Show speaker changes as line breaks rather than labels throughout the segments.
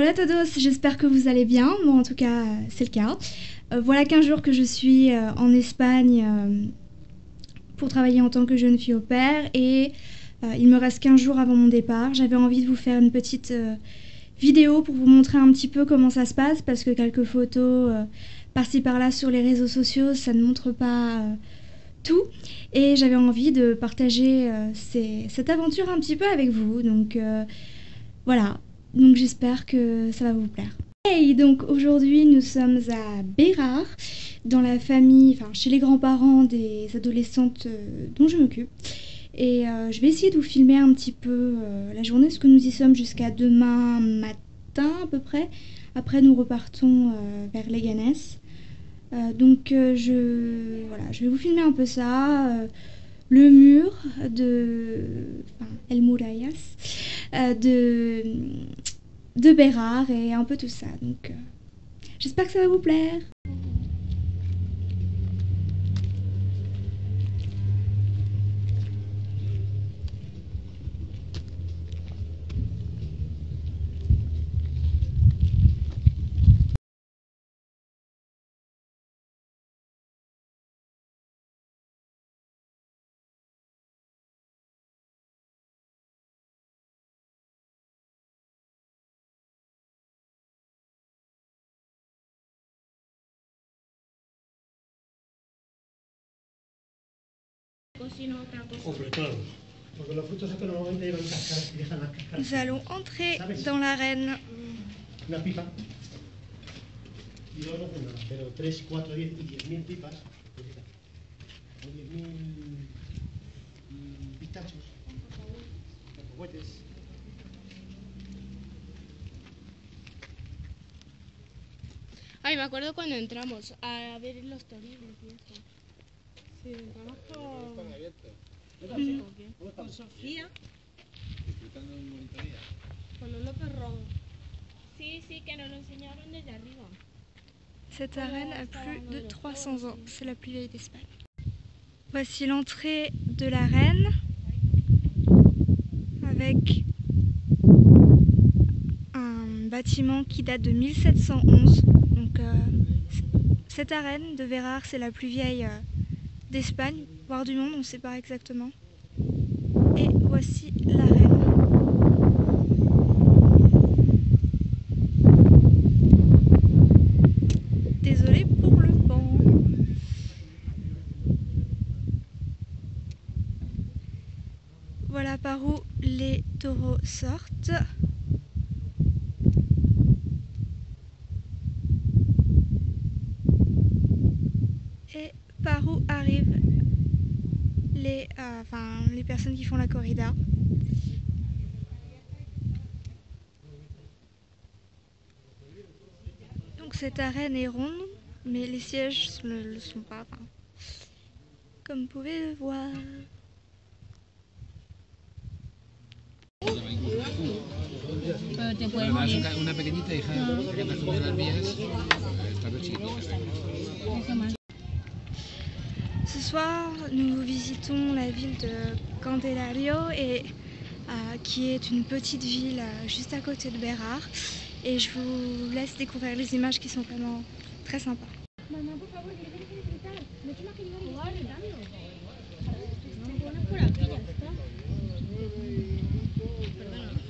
Hola a todos, j'espère que vous allez bien, moi en tout cas c'est le cas. Voilà 15 jours que je suis en Espagne pour travailler en tant que jeune fille au pair et il me reste 15 jours avant mon départ. J'avais envie de vous faire une petite vidéo pour vous montrer un petit peu comment ça se passe parce que quelques photos par-ci par-là sur les réseaux sociaux ça ne montre pas tout et j'avais envie de partager cette aventure un petit peu avec vous donc voilà, donc j'espère que ça va vous plaire. Hey, donc aujourd'hui nous sommes à Bérard, dans la famille, enfin chez les grands-parents des adolescentes dont je m'occupe. Et je vais essayer de vous filmer un petit peu la journée, parce que nous y sommes jusqu'à demain matin à peu près. Après nous repartons vers Leganés. Voilà, je vais vous filmer un peu ça. Le mur de El Murallas de Bérard et un peu tout ça. Donc j'espère que ça va vous plaire. Nous allons entrer dans l'arène.
Una pipa y luego una, pero 3, 4, 10 y 10.000 pipas, o 10.000 pistachos, cacahuetes.
Ay, me acuerdo cuando entramos a ver los toriles y eso. Sí, entramos
Están abiertos.
con Sofía,
Disfrutando de un bonito día.
con los López Ron. Sí, que nos lo enseñaron desde arriba.
Cette arène a plus de 300 ans, c'est la plus vieille d'Espagne. Voici l'entrée de l'arène avec un bâtiment qui date de 1711. Donc cette arène de Bérard, c'est la plus vieille d'Espagne, voire du monde, on ne sait pas exactement. Et voici l'arène. Désolée pour le vent. Voilà par où les taureaux sortent. Et par où arrivent les personnes qui font la corrida. Donc cette arène est ronde, mais les sièges ne le sont pas, comme vous pouvez le voir.
Una pequeñita hija que me sube las vías, está chiquitita.
Ce soir, nous visitons la ville de Candelario qui est une petite ville juste à côté de Bérard. Et je vous laisse découvrir les images qui sont vraiment très sympas.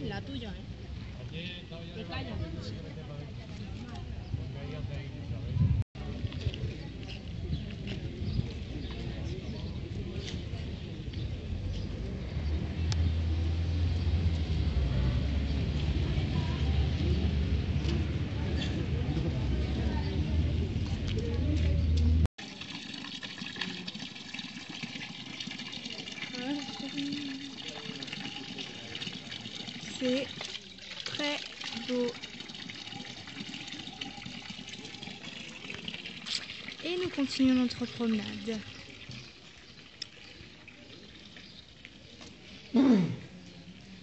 La tuya, Te callas.
C'est très beau. Et nous continuons notre promenade.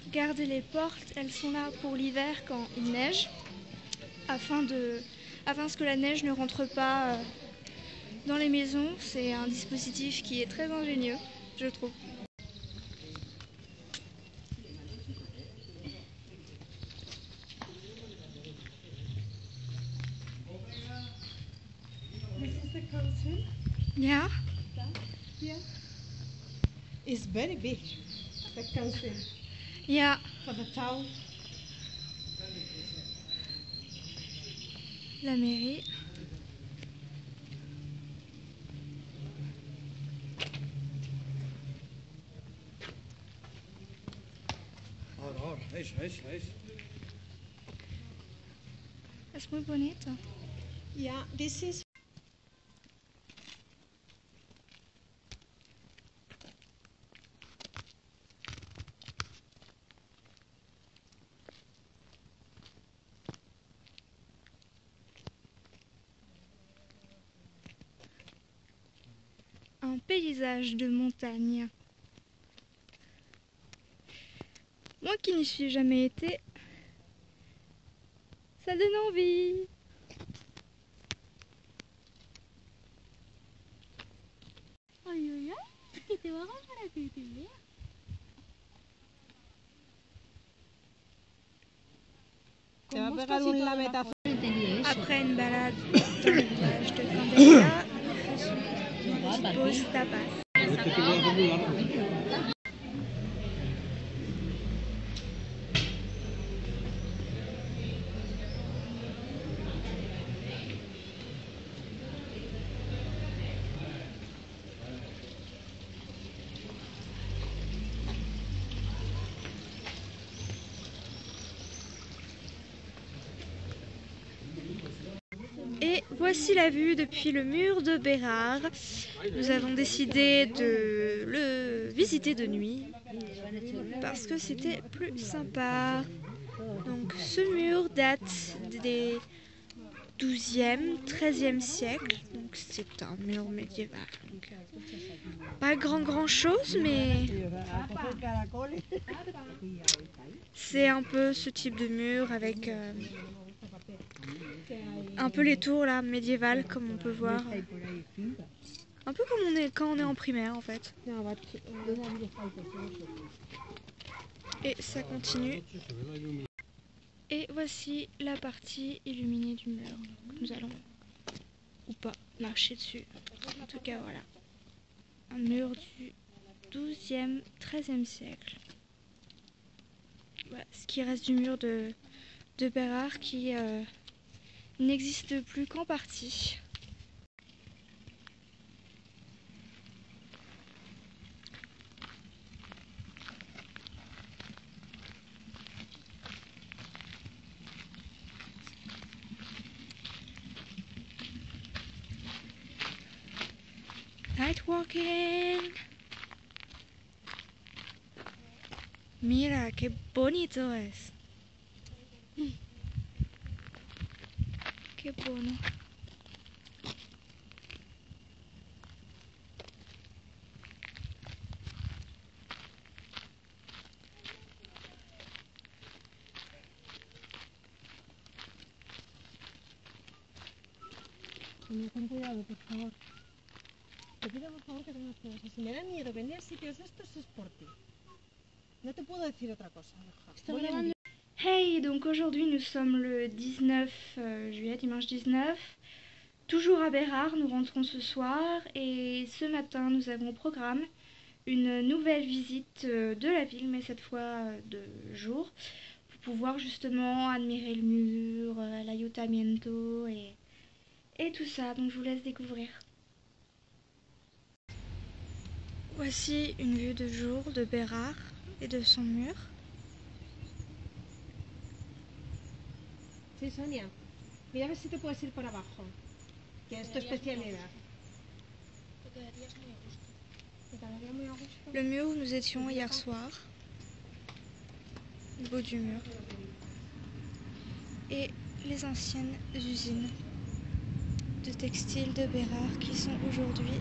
Regardez les portes, elles sont là pour l'hiver quand il neige, afin que la neige ne rentre pas dans les maisons. C'est un dispositif qui est très ingénieux, je trouve. Yeah.
Here is very big, the council
Yeah.
for the town.
La mairie. Es muy bonito.
Yeah, this is
Un paysage de montagne. Moi qui n'y suis jamais été, ça donne envie.
Ay, ay, ay, que te va a para que te vea.
te va a pegar un lametazo.
Après une balade dans le village de Candela, petite pause tapas. Et voici la vue depuis le mur de Bérard. Nous avons décidé de le visiter de nuit parce que c'était plus sympa. Donc ce mur date des 12e, 13e siècle. Donc c'est un mur médiéval. Donc, pas grand chose, mais c'est un peu ce type de mur avec un peu les tours là médiévales comme on peut voir. Un peu comme quand on est en primaire en fait. Et ça continue. Et voici la partie illuminée du mur. Donc nous allons ou pas marcher dessus. En tout cas voilà. Un mur du 12e, 13e siècle. Voilà, ce qui reste du mur de Bérard qui n'existe plus qu'en partie. Night walking. Mira, qué bonito es. Qué bueno.
Ten cuidado, por favor. Te pido por favor que tengas cuidado. Si me da miedo venir a sitios estos es por ti. No te puedo decir otra cosa, Borja.
Hey, donc aujourd'hui nous sommes le 19 juillet, dimanche 19. Toujours à Bérard, nous rentrons ce soir et ce matin nous avons au programme une nouvelle visite de la ville, mais cette fois de jour, pour pouvoir justement admirer le mur, l'ayuntamiento et tout ça. Donc je vous laisse découvrir. Voici une vue de jour de Bérard et de son mur.
Sí, Sonia. Mira a ver si te puedes ir por abajo. Que es tu especialidad. ¿Te quedaría muy a gusto?
Le mur où nous étions hier soir. Le beau du mur. Et les anciennes usines de textiles de Bérard qui sont aujourd'hui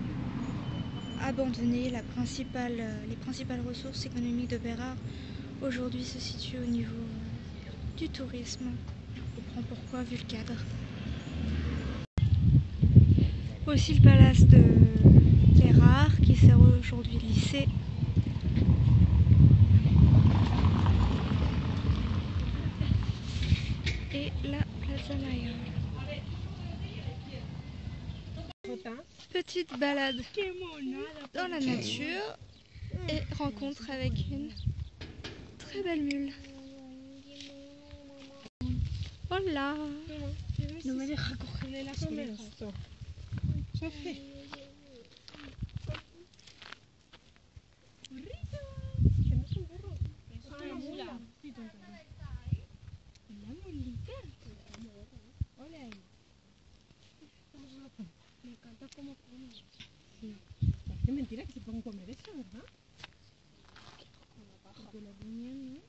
abandonnées. Les principales ressources économiques de Bérard aujourd'hui se situent au niveau du tourisme. On comprend pourquoi vu le cadre. Aussi le palace de Bérard qui sert aujourd'hui de lycée. Et la Plaza Mayor. Petite balade dans la nature et rencontre avec une très belle mule. Hola.
No me deja cogerle las orejas.
Sofi. Que no es un burro.
Es una mula. La mulita. Hola ahí. Me encanta cómo come.
Parece mentira que se pueden comer eso, ¿verdad?
Porque la piña no.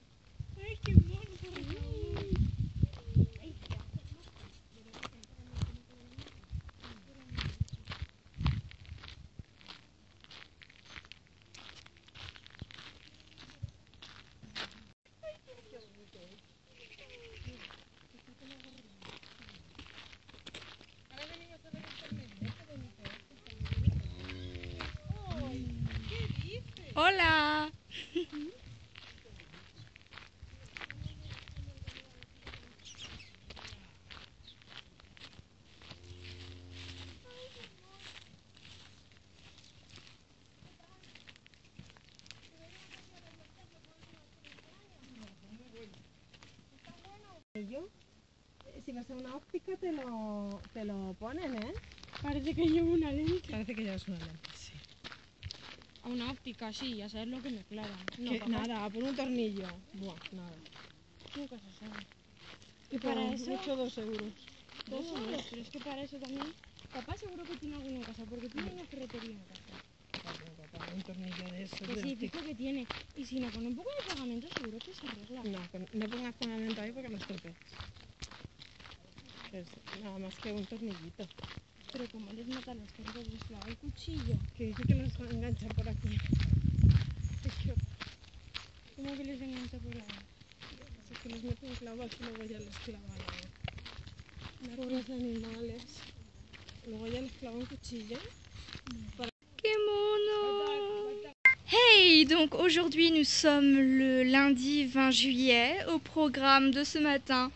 Ay, qué mono, por favor.
Hola.
Si vas a una óptica te lo ponen, ¿eh?
Parece que llevo una lente.
Parece que llevas una lente, sí.
A una óptica, sí, a saber lo que me clavan. No,
Que
papá,
nada, por un tornillo. Buah, nada.
nunca se sabe.
Y
para
por
eso-
mucho 2 euros.
2 euros, pero es que para eso también. Papá seguro que tiene alguno en casa, porque tiene una ferretería en casa.
Un tornillo de esos.
Que
de
sí,
óptica.
fijo que tiene. Y si no, con un poco de pegamento seguro que se arregla.
No pongas pegamento ahí porque lo estropeas. Es nada más que un tornillito.
Pero como les matan los cerdos, les clava el cuchillo.
Que dice que los engancha por aquí.
¿Cómo que les engancha por ahí?
Así que les meten clavos y luego ya les clavan. Pobres animales. Luego ya les clavan cuchillo.
Qué mono. Hey, donc aujourd'hui nous sommes le lundi 20 juillet. Au programme de ce matin,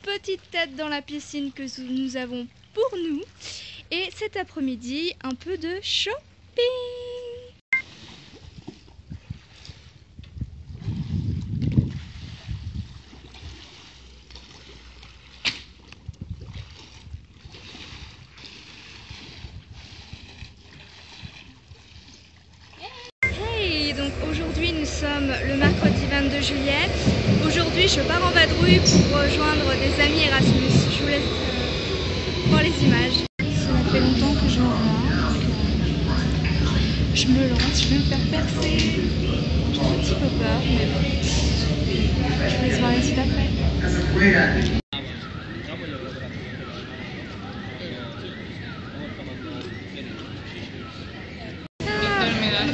petite tête dans la piscine que nous avons pour nous. Et cet après-midi, un peu de shopping. Hey, donc aujourd'hui nous sommes le mercredi 22 juillet. Aujourd'hui je pars en vadrouille pour rejoindre des amis Erasmus. Je vous laisse voir les images. Ça fait longtemps que je vois. Je me lance, je vais me faire percer. J'ai un petit peu peur, mais bon. Je vous laisse voir les suite après.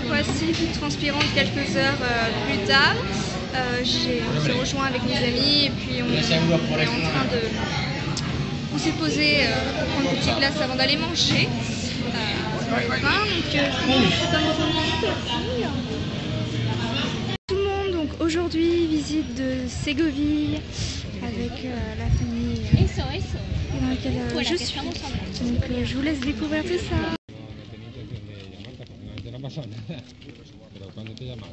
Voici, toute transpirante quelques heures plus tard. On s'est rejoint avec mes amis et puis on est en train de... On s'est posé pour prendre une petite glace avant d'aller manger. Tout le monde, donc aujourd'hui, visite de Ségovie avec la famille dans laquelle je suis. Donc je vous laisse découvrir tout ça.
No pasa nada, pero cuando te llaman.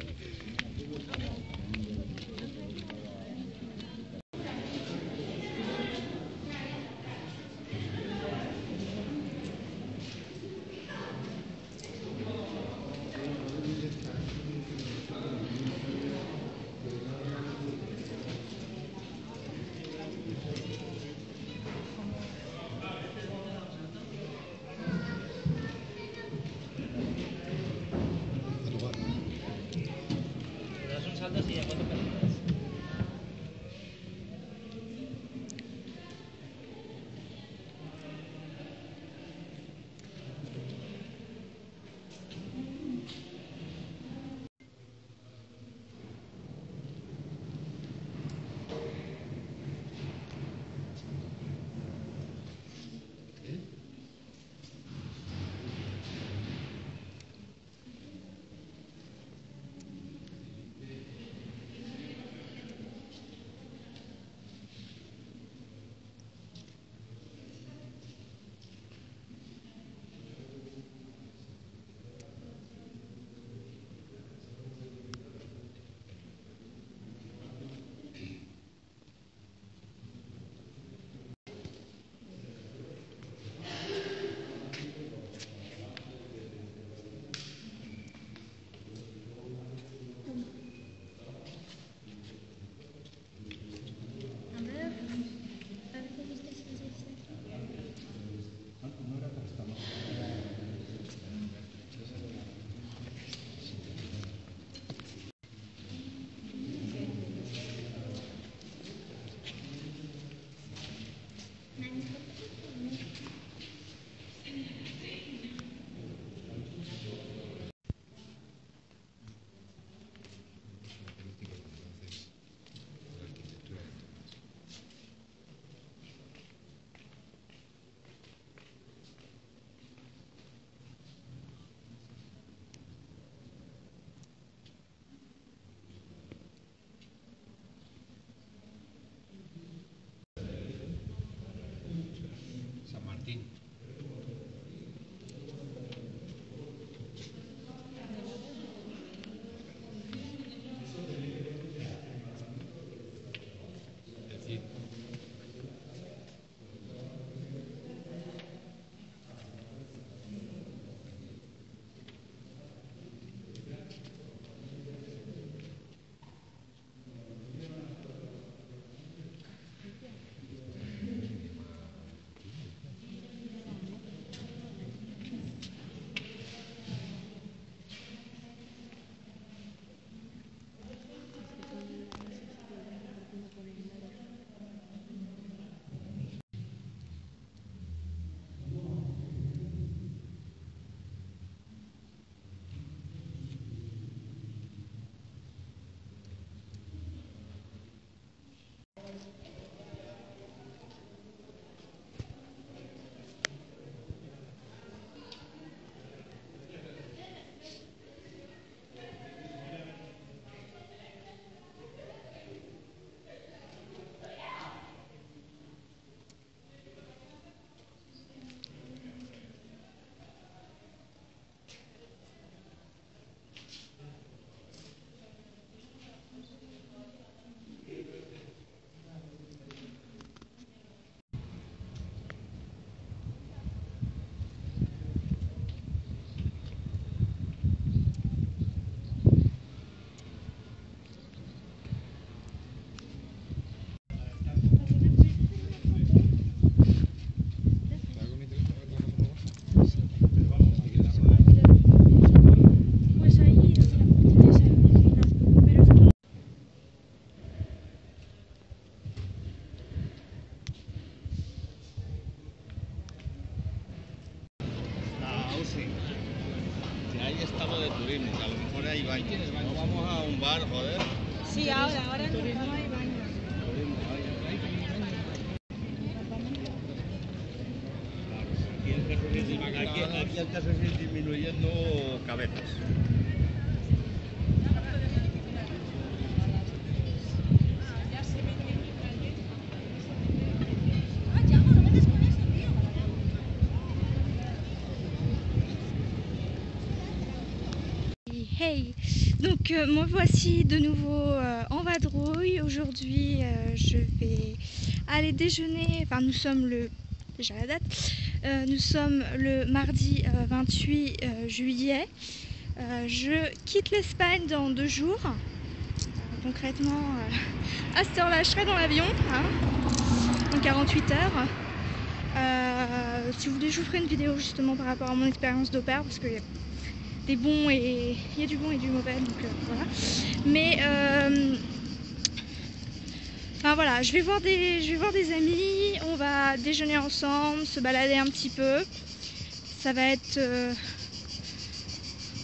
baño.
No vamos a un bar, joder.
Sí, ahora no hay baño.
Aquí el caso es ir disminuyendo cabezas.
Hey, donc me voici de nouveau en vadrouille. Aujourd'hui je vais aller déjeuner, enfin nous sommes déjà la date, nous sommes le mardi 28 juillet. Je quitte l'Espagne dans 2 jours. Concrètement, à cette heure-là je serai dans l'avion, hein, en 48 heures. Si vous voulez, je vous ferai une vidéo justement par rapport à mon expérience d'au pair, parce qu'il y a des bons et il y a du bon et du mauvais, donc voilà. Mais enfin voilà, je vais voir des amis, on va déjeuner ensemble, se balader un petit peu. Ça va être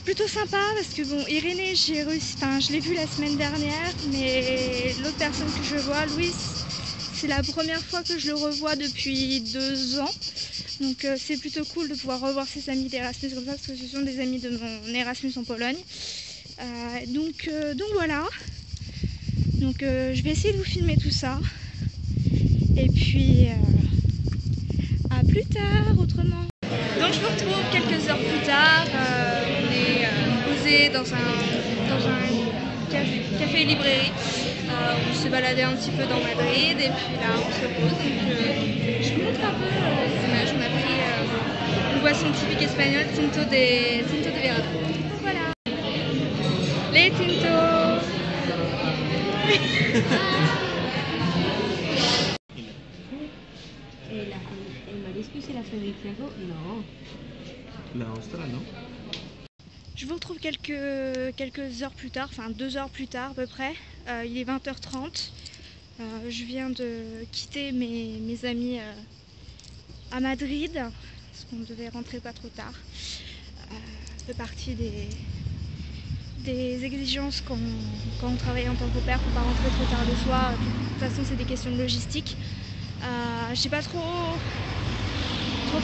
plutôt sympa parce que bon, Irénée, je l'ai vu la semaine dernière, mais l'autre personne que je vois, Louis, c'est la première fois que je le revois depuis 2 ans. Donc c'est plutôt cool de pouvoir revoir ses amis d'Erasmus comme ça, parce que ce sont des amis de mon Erasmus en Pologne. Donc voilà. Donc je vais essayer de vous filmer tout ça. Et puis à plus tard autrement. Donc je vous retrouve quelques heures plus tard. On est posé dans un café-librairie. On s'est baladé un petit peu dans Madrid et puis là on se pose. Donc je vous montre un peu les images. On a pris une boisson typique espagnole, Tinto de Vera. Donc voilà. Les Tintos.
El marisco y el afrodisíaco, no.
La ostra, non?
Je vous retrouve quelques heures plus tard, enfin 2 heures plus tard à peu près. Il est 20h30. Je viens de quitter mes amis à Madrid, parce qu'on devait rentrer pas trop tard. Ça fait partie des exigences quand on travaille en tant qu'au pair, faut pas rentrer trop tard le soir. De toute façon, c'est des questions de logistique. J'ai pas trop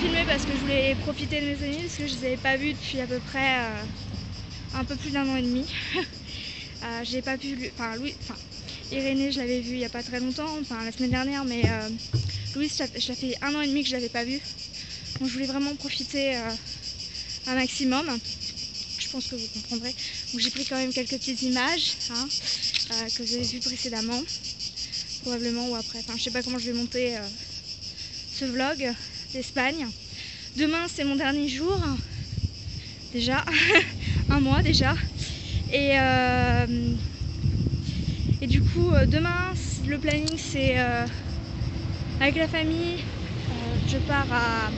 filmé parce que je voulais profiter de mes amis, parce que je les avais pas vus depuis à peu près un peu plus d'1 an et demi. J'ai pas pu, Irénée, je l'avais vu il y a pas très longtemps, enfin la semaine dernière, mais Louis, ça fait 1 an et demi que je l'avais pas vu. Donc je voulais vraiment profiter un maximum. Je pense que vous comprendrez. Donc j'ai pris quand même quelques petites images, hein, que vous avez vues précédemment, probablement, ou après. Enfin, je sais pas comment je vais monter ce vlog d'Espagne. Demain, c'est mon dernier jour, déjà, 1 mois déjà. Et du coup, demain, le planning, c'est avec la famille. Je pars à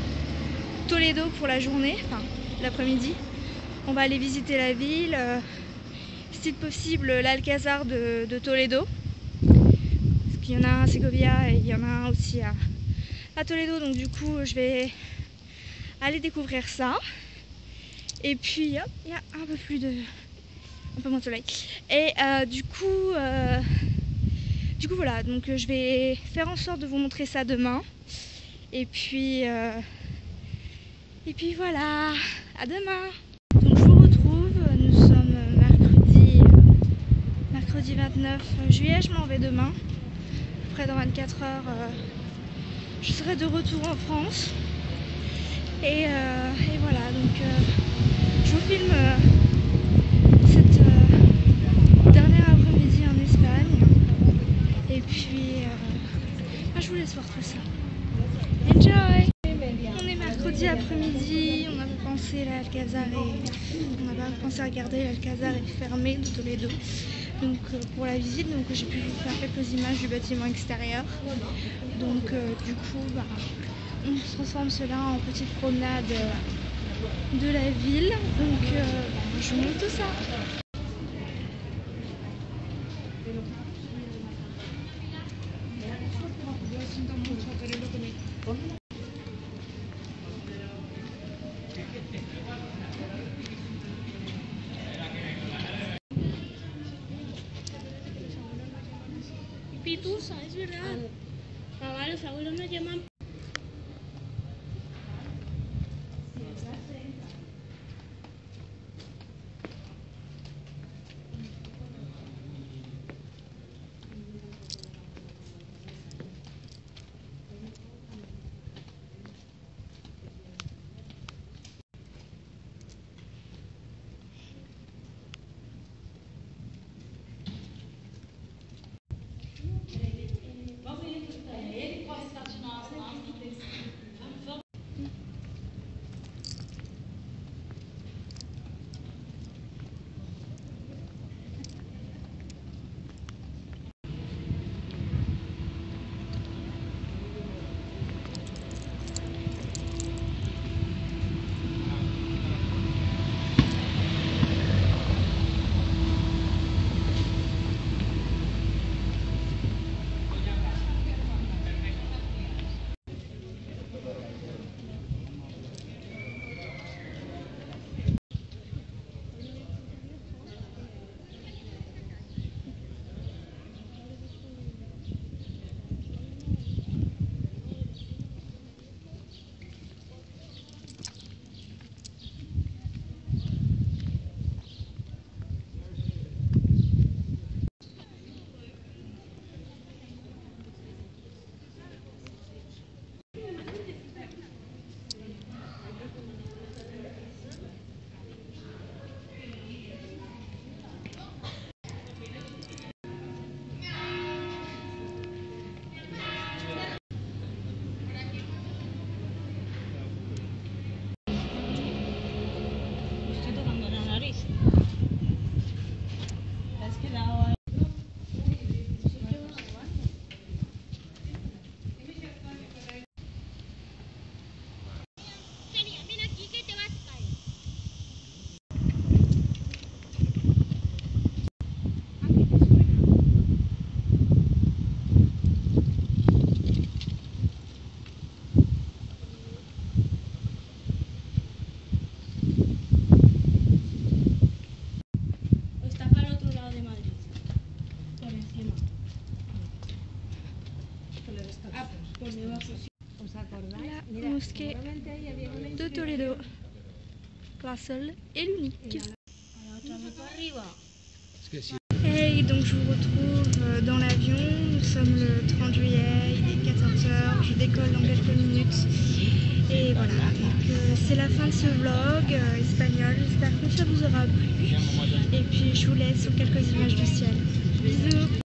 Toledo pour la journée, enfin l'après-midi. On va aller visiter la ville, si possible l'Alcazar de Toledo. Parce qu'il y en a un à Segovia et il y en a un aussi à Toledo. Donc du coup, je vais aller découvrir ça. Et puis, hop, il y a un peu moins de soleil. Et du coup voilà, donc je vais faire en sorte de vous montrer ça demain. Et puis voilà, à demain. Donc je vous retrouve, nous sommes mercredi 29 juillet, je m'en vais demain. Après dans 24 heures, je serai de retour en France. Et voilà, donc je vous filme cette dernière après-midi en Espagne. Et puis je vous laisse voir tout ça. Enjoy! On est mercredi après-midi, on avait pensé l'Alcazar on n'a pas pensé à regarder l'Alcazar est fermé de Toledo. Donc pour la visite, donc j'ai pu vous faire quelques images du bâtiment extérieur. Donc du coup, on se transforme cela en petite promenade de la ville. Donc je vous montre tout ça.
Pitusa, es verdad. Mamá, los abuelos me llaman.
La mosquée de Toledo, la seule et l'unique. Et donc je vous retrouve dans l'avion, nous sommes le 30 juillet, il est 14h, je décolle dans quelques minutes. Et voilà, donc c'est la fin de ce vlog espagnol, j'espère que ça vous aura plu. Et puis je vous laisse sur quelques images du ciel. Bisous!